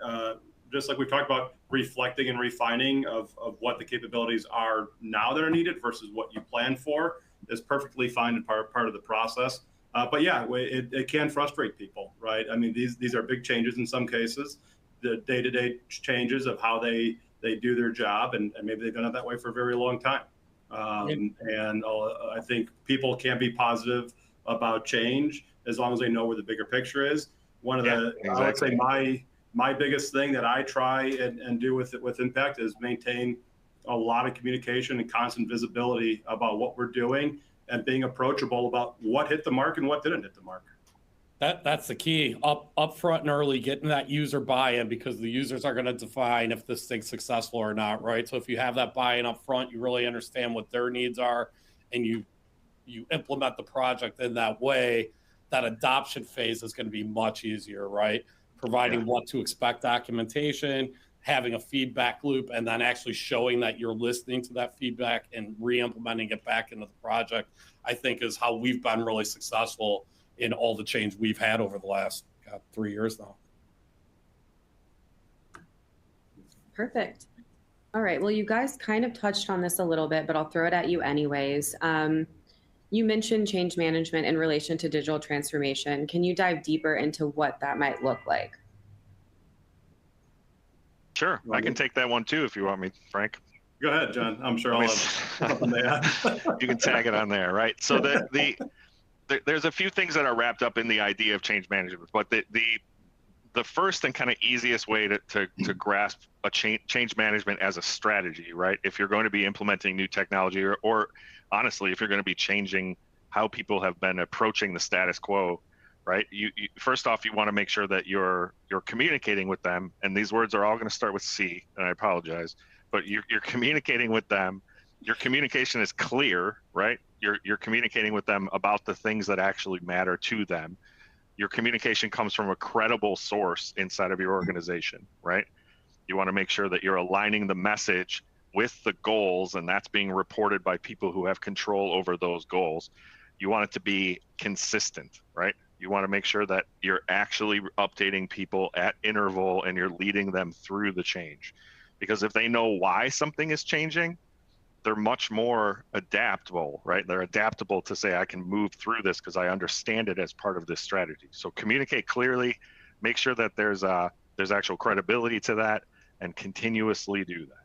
just like we talked about, reflecting and refining of what the capabilities are now that are needed versus what you planned for is perfectly fine and part of the process. But yeah, it can frustrate people, right? I mean, these are big changes in some cases, the day-to-day changes of how they do their job, and maybe they've done it that way for a very long time. And I think people can be positive about change as long as they know where the bigger picture is. One of exactly. I would say my biggest thing that I try and do with Impact is maintain a lot of communication and constant visibility about what we're doing, and being approachable about what hit the mark and what didn't hit the mark. That's the key, up front and early, getting that user buy-in, because the users are going to define if this thing's successful or not, right? So if you have that buy-in up front, you really understand what their needs are, and you implement the project in that way, that adoption phase is going to be much easier, right? Providing what to expect documentation, having a feedback loop, and then actually showing that you're listening to that feedback and re-implementing it back into the project, I think is how we've been really successful in all the change we've had over the last 3 years now. Perfect. All right. Well, you guys kind of touched on this a little bit, but I'll throw it at you anyways. You mentioned change management in relation to digital transformation. Can you dive deeper into what that might look like? Sure. I can take that one too if you want me, Frank. Go ahead, John. I'm sure I'll have something there. You can tag it on there, right? So there's a few things that are wrapped up in the idea of change management, but the first and kind of easiest way to grasp a change management as a strategy, right? If you're going to be implementing new technology, or honestly, if you're going to be changing how people have been approaching the status quo, right? You first off, you want to make sure that you're communicating with them, and these words are all going to start with C, and I apologize, but you're communicating with them. Your communication is clear, right? You're communicating with them about the things that actually matter to them. Your communication comes from a credible source inside of your organization, right? You want to make sure that you're aligning the message with the goals, and that's being reported by people who have control over those goals. You want it to be consistent, right? You want to make sure that you're actually updating people at interval and you're leading them through the change. Because if they know why something is changing, they're much more adaptable, right? They're adaptable to say, I can move through this because I understand it as part of this strategy. So communicate clearly, make sure that there's actual credibility to that, and continuously do that.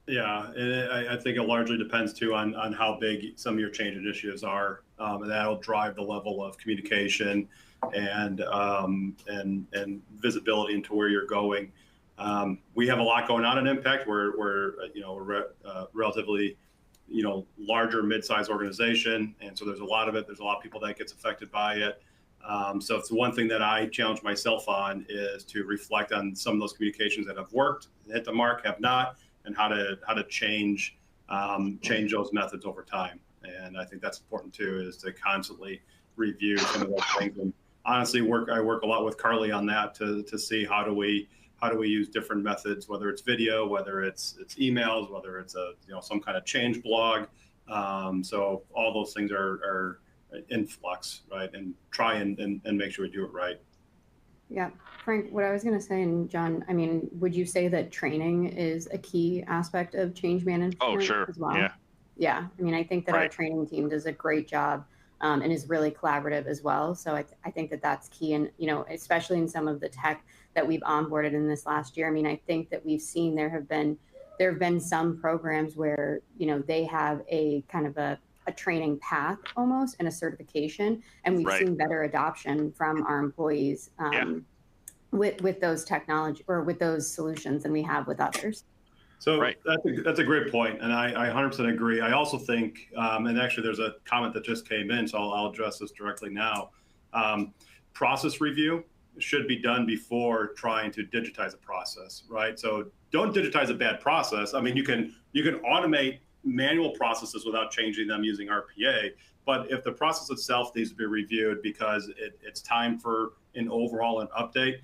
Yeah, and I think it largely depends too on how big some of your change initiatives are, and that'll drive the level of communication and visibility into where you're going. We have a lot going on in Impact. We're relatively larger mid-sized organization, and so there's a lot of it. There's a lot of people that gets affected by it. So it's one thing that I challenge myself on is to reflect on some of those communications that have worked, hit the mark, have not, and how to change those methods over time. And I think that's important too, is to constantly review some of those things. And honestly, I work a lot with Carly on that to see how do we use different methods, whether it's video, whether it's emails, whether it's some kind of change blog. So all those things are in flux, right? And try and make sure we do it right. Yeah, Frank, what I was going to say, and John, I mean, would you say that training is a key aspect of change management as well? Yeah. Yeah, I mean, I think that our training team does a great job and is really collaborative as well. So I think that that's key. And, especially in some of the tech that we've onboarded in this last year, I mean, I think that we've seen there have been some programs where, they have a kind of a training path almost and a certification, and we've seen better adoption from our employees with those technology or with those solutions than we have with others. So that's a great point, and I 100% agree. I also think, and actually there's a comment that just came in, so I'll address this directly now. Process review should be done before trying to digitize a process, right? So don't digitize a bad process. I mean, you can automate manual processes without changing them using RPA. But if the process itself needs to be reviewed because it's time for an overhaul and update,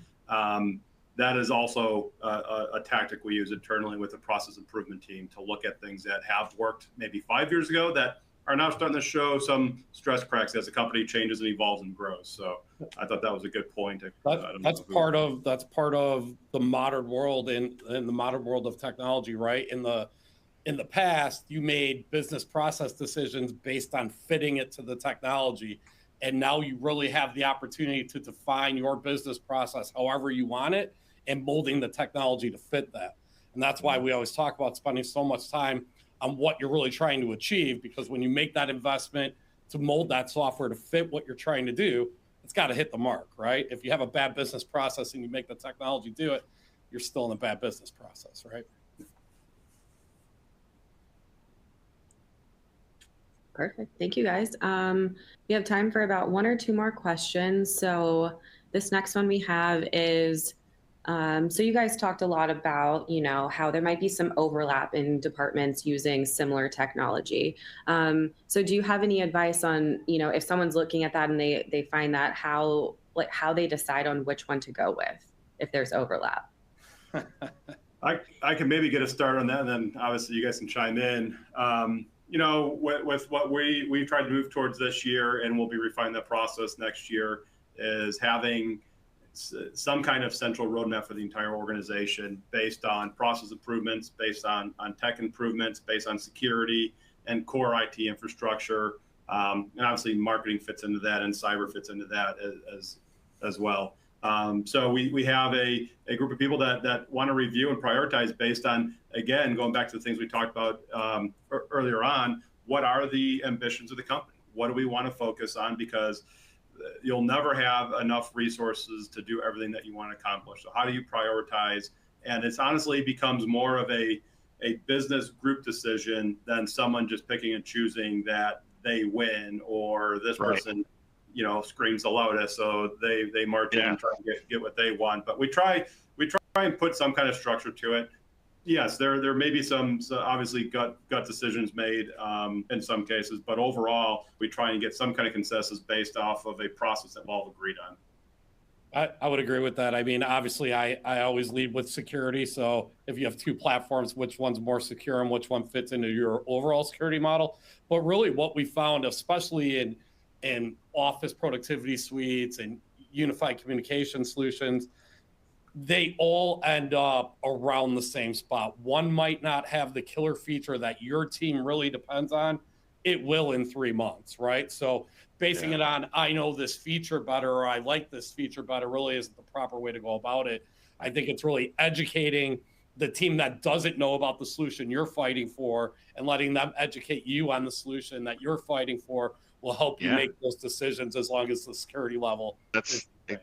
that is also a tactic we use internally with the process improvement team to look at things that have worked maybe 5 years ago that are now starting to show some stress cracks as the company changes and evolves and grows. So I thought that was a good point. That's part of the modern world and the modern world of technology, right? In the past, you made business process decisions based on fitting it to the technology. And now you really have the opportunity to define your business process however you want it and molding the technology to fit that. And that's why we always talk about spending so much time on what you're really trying to achieve, because when you make that investment to mold that software to fit what you're trying to do, it's got to hit the mark, right? If you have a bad business process and you make the technology do it, you're still in a bad business process, right? Perfect. Thank you, guys. We have time for about one or two more questions. So this next one we have is, so you guys talked a lot about, how there might be some overlap in departments using similar technology. So do you have any advice on, if someone's looking at that and they find that, how they decide on which one to go with if there's overlap? I can maybe get a start on that, and then obviously you guys can chime in. With what we've tried to move towards this year, and we'll be refining that process next year, is having some kind of central roadmap for the entire organization based on process improvements, based on tech improvements, based on security and core IT infrastructure. And obviously marketing fits into that and cyber fits into that as well. So we have a group of people that want to review and prioritize based on, again, going back to the things we talked about earlier on, what are the ambitions of the company? What do we want to focus on? Because you'll never have enough resources to do everything that you want to accomplish. So how do you prioritize? And it's honestly becomes more of a business group decision than someone just picking and choosing that they win or this person screams the loudest, so they march in and try to get what they want. But we try and put some kind of structure to it. Yes, there may be some obviously gut decisions made in some cases, but overall we try and get some kind of consensus based off of a process that we've all agreed on. I would agree with that. I mean, obviously I always lead with security. So if you have two platforms, which one's more secure and which one fits into your overall security model? But really what we found, especially in and office productivity suites and unified communication solutions, they all end up around the same spot. One might not have the killer feature that your team really depends on. It will in 3 months, right? So basing it on, I know this feature better, or I like this feature better, really isn't the proper way to go about it. I think it's really educating the team that doesn't know about the solution you're fighting for and letting them educate you on the solution that you're fighting for will help you make those decisions as long as the security level is the same.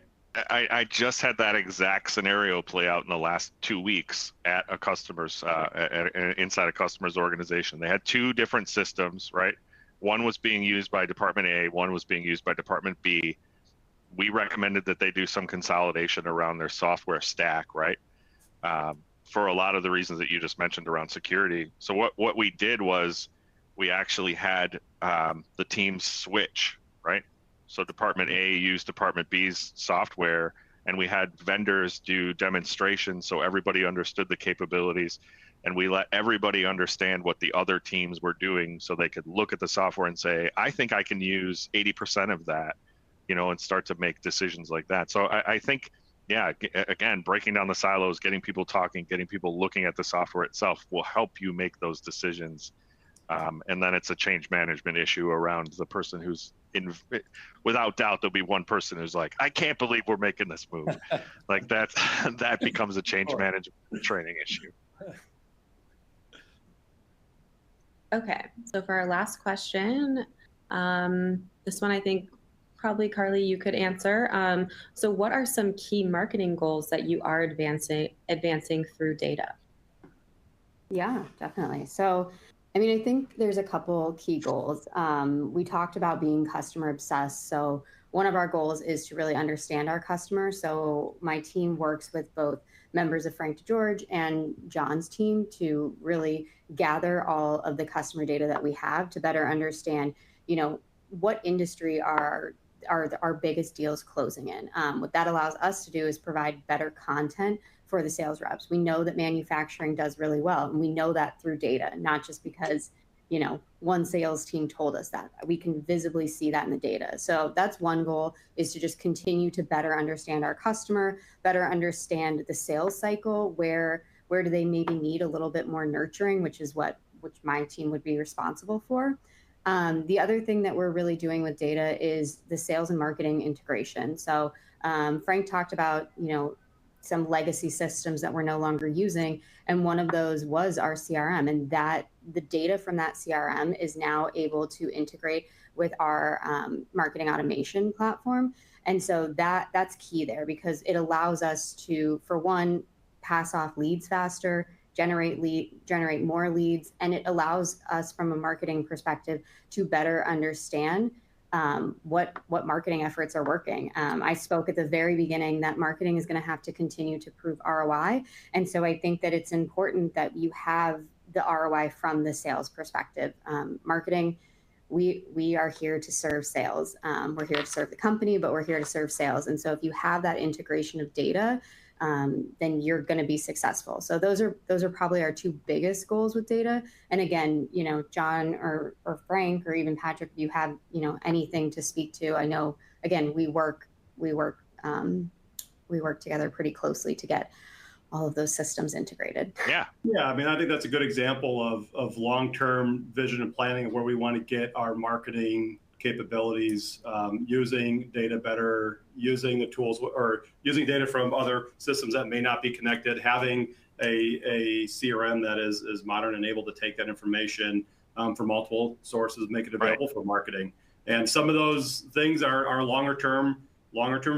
I just had that exact scenario play out in the last 2 weeks at a customer's inside a customer's organization. They had 2 different systems, right? One was being used by Department A, one was being used by Department B. We recommended that they do some consolidation around their software stack, right? For a lot of the reasons that you just mentioned around security. So what we did was we actually had the teams switch, right? So Department A used Department B's software, and we had vendors do demonstrations so everybody understood the capabilities, and we let everybody understand what the other teams were doing so they could look at the software and say, I think I can use 80% of that, you know, and start to make decisions like that. So I think, yeah, again, breaking down the silos, getting people talking, getting people looking at the software itself will help you make those decisions. And then it's a change management issue around the person who's without doubt, there'll be one person who's like, I can't believe we're making this move. Like that becomes a change management training issue. Okay, so for our last question, this one I think probably Carly, you could answer. So what are some key marketing goals that you are advancing through data? Yeah, definitely. So I mean, I think there's a couple key goals. We talked about being customer obsessed. So one of our goals is to really understand our customer. So my team works with both members of Frank to George and John's team to really gather all of the customer data that we have to better understand, you know, what industry are our biggest deals closing in. What that allows us to do is provide better content for the sales reps. We know that manufacturing does really well, and we know that through data, not just because, you know, one sales team told us that. We can visibly see that in the data. So that's one goal, is to just continue to better understand our customer, better understand the sales cycle, where do they maybe need a little bit more nurturing, which my team would be responsible for. The other thing that we're really doing with data is the sales and marketing integration. So Frank talked about, you know, some legacy systems that we're no longer using. And one of those was our CRM, and that the data from that CRM is now able to integrate with our marketing automation platform. And so that's key there, because it allows us to, for one, pass off leads faster, generate more leads, and it allows us from a marketing perspective to better understand what marketing efforts are working. I spoke at the very beginning that marketing is going to have to continue to prove ROI. And so I think that it's important that you have the ROI from the sales perspective. Marketing, we are here to serve sales. We're here to serve the company, but we're here to serve sales. And so if you have that integration of data, then you're going to be successful. So those are probably our 2 biggest goals with data. And again, you know, John or Frank or even Patrick, if you have, you know, anything to speak to, I know, again, we work together pretty closely to get all of those systems integrated. Yeah, I mean, I think that's a good example of long-term vision and planning of where we want to get our marketing capabilities, using data better, using the tools, or using data from other systems that may not be connected, having a CRM that is modern and able to take that information from multiple sources, make it available for marketing. And some of those things are longer term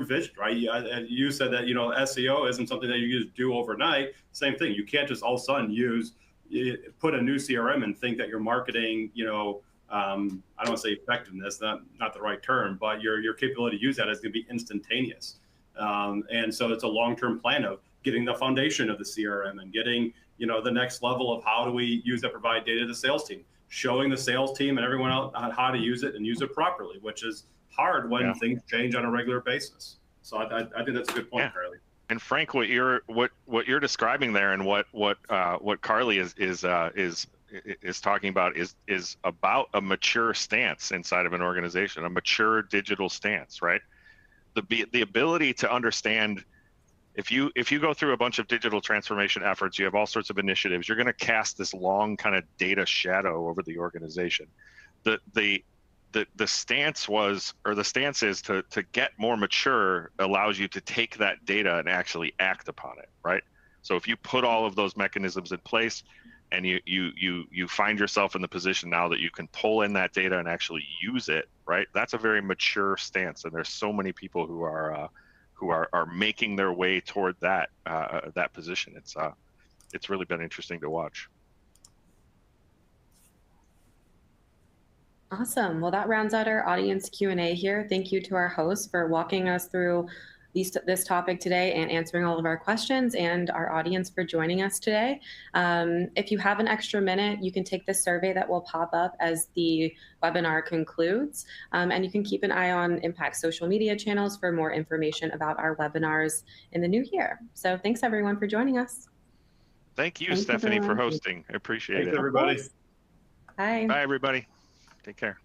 vision, right? You said that, you know, SEO isn't something that you just do overnight. Same thing. You can't just all of a sudden put a new CRM and think that your marketing, you know, I don't want to say effectiveness, not the right term, but your capability to use that is going to be instantaneous. And so it's a long-term plan of getting the foundation of the CRM and getting, you know, the next level of how do we use that, provide data to the sales team, showing the sales team and everyone else how to use it and use it properly, which is hard when things change on a regular basis. So I think that's a good point, Carly. And Frank, what you're describing there, and what Carly is is talking about is about a mature stance inside of an organization, a mature digital stance, right? The ability to understand, if you go through a bunch of digital transformation efforts, you have all sorts of initiatives, you're going to cast this long kind of data shadow over the organization. The stance was, or the stance is, to get more mature allows you to take that data and actually act upon it, right? So if you put all of those mechanisms in place, and you find yourself in the position now that you can pull in that data and actually use it, right? That's a very mature stance, and there's so many people who are making their way toward that that position. It's really been interesting to watch. Awesome. Well, that rounds out our audience Q&A here. Thank you to our hosts for walking us through this topic today and answering all of our questions, and our audience for joining us today. If you have an extra minute, you can take the survey that will pop up as the webinar concludes, and you can keep an eye on Impact social media channels for more information about our webinars in the new year. So thanks everyone for joining us. Thank you, Thanks, Stephanie, everyone. for hosting. I appreciate Thanks, it. everybody. Bye. Bye, everybody. Take care.